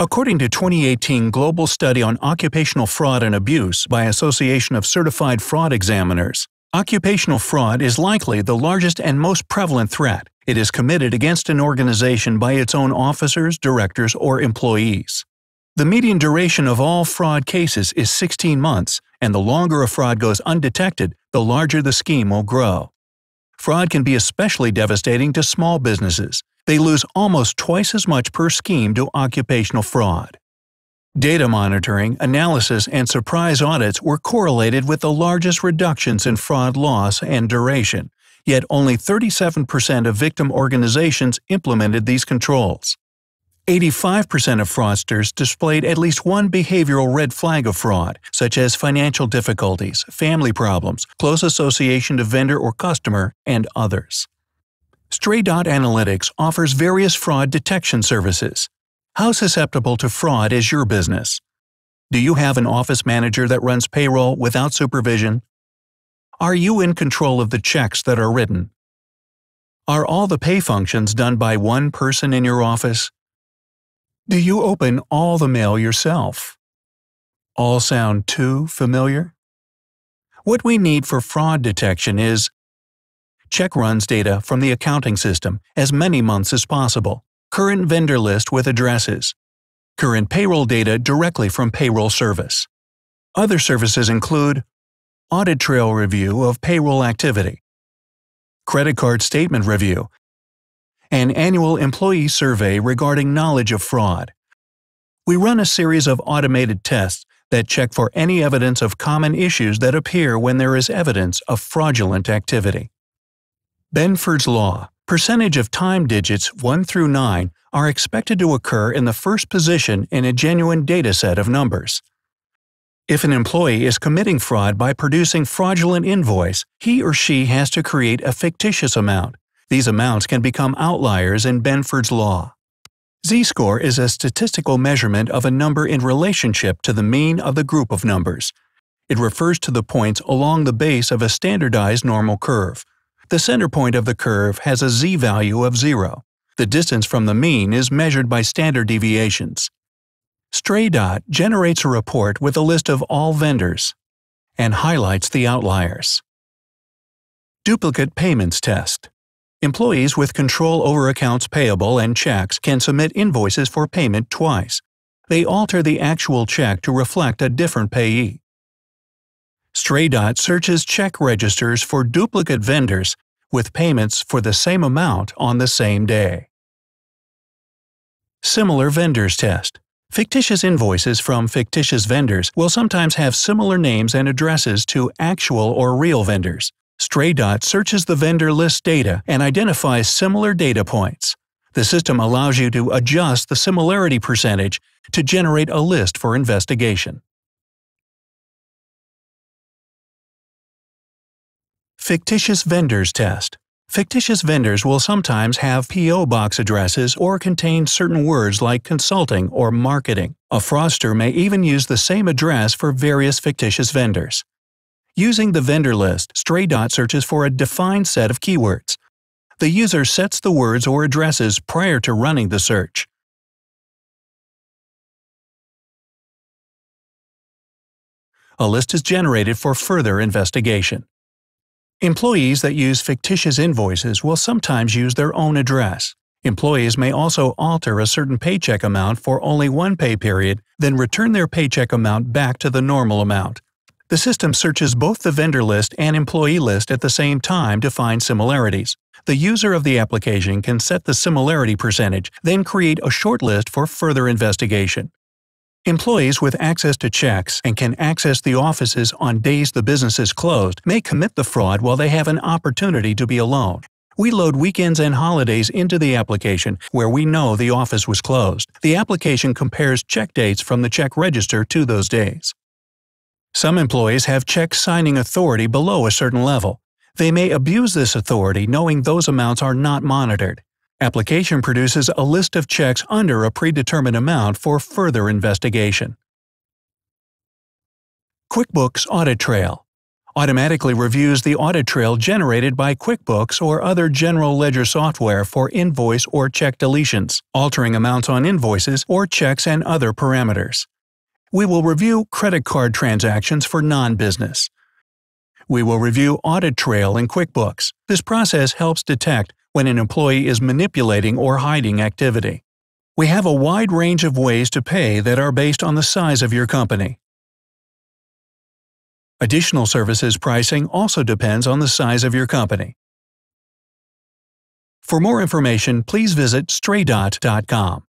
According to 2018 Global Study on Occupational Fraud and Abuse by Association of Certified Fraud Examiners, occupational fraud is likely the largest and most prevalent threat. It is committed against an organization by its own officers, directors, or employees. The median duration of all fraud cases is 16 months, and the longer a fraud goes undetected, the larger the scheme will grow. Fraud can be especially devastating to small businesses. They lose almost twice as much per scheme to occupational fraud. Data monitoring, analysis, and surprise audits were correlated with the largest reductions in fraud loss and duration, yet only 37% of victim organizations implemented these controls. 85% of fraudsters displayed at least one behavioral red flag of fraud, such as financial difficulties, family problems, close association to vendor or customer, and others. Stray Dot Analytics offers various fraud detection services. How susceptible to fraud is your business? Do you have an office manager that runs payroll without supervision? Are you in control of the checks that are written? Are all the pay functions done by one person in your office? Do you open all the mail yourself? All sound too familiar? What we need for fraud detection is check runs data from the accounting system as many months as possible, current vendor list with addresses, current payroll data directly from payroll service. Other services include audit trail review of payroll activity, credit card statement review, an annual employee survey regarding knowledge of fraud. We run a series of automated tests that check for any evidence of common issues that appear when there is evidence of fraudulent activity. Benford's law, percentage of time digits 1 through 9 are expected to occur in the first position in a genuine dataset of numbers. If an employee is committing fraud by producing fraudulent invoice, he or she has to create a fictitious amount. These amounts can become outliers in Benford's law. Z-score is a statistical measurement of a number in relationship to the mean of the group of numbers. It refers to the points along the base of a standardized normal curve. The center point of the curve has a z-value of 0. The distance from the mean is measured by standard deviations. Stray Dot generates a report with a list of all vendors and highlights the outliers. Duplicate payments test. Employees with control over accounts payable and checks can submit invoices for payment twice. They alter the actual check to reflect a different payee. Stray Dot searches check registers for duplicate vendors with payments for the same amount on the same day. Similar vendors test. Fictitious invoices from fictitious vendors will sometimes have similar names and addresses to actual or real vendors. Stray Dot searches the vendor list data and identifies similar data points. The system allows you to adjust the similarity percentage to generate a list for investigation. Fictitious vendors test. Fictitious vendors will sometimes have P.O. box addresses or contain certain words like consulting or marketing. A fraudster may even use the same address for various fictitious vendors. Using the vendor list, Stray Dot searches for a defined set of keywords. The user sets the words or addresses prior to running the search. A list is generated for further investigation. Employees that use fictitious invoices will sometimes use their own address. Employees may also alter a certain paycheck amount for only one pay period, then return their paycheck amount back to the normal amount. The system searches both the vendor list and employee list at the same time to find similarities. The user of the application can set the similarity percentage, then create a short list for further investigation. Employees with access to checks and can access the offices on days the business is closed may commit the fraud while they have an opportunity to be alone. We load weekends and holidays into the application where we know the office was closed. The application compares check dates from the check register to those days. Some employees have check signing authority below a certain level. They may abuse this authority knowing those amounts are not monitored. Application produces a list of checks under a predetermined amount for further investigation. QuickBooks Audit Trail. Automatically reviews the audit trail generated by QuickBooks or other general ledger software for invoice or check deletions, altering amounts on invoices or checks and other parameters. We will review credit card transactions for non-business. We will review audit trail in QuickBooks. This process helps detect when an employee is manipulating or hiding activity. We have a wide range of ways to pay that are based on the size of your company. Additional services pricing also depends on the size of your company. For more information, please visit straydot.com.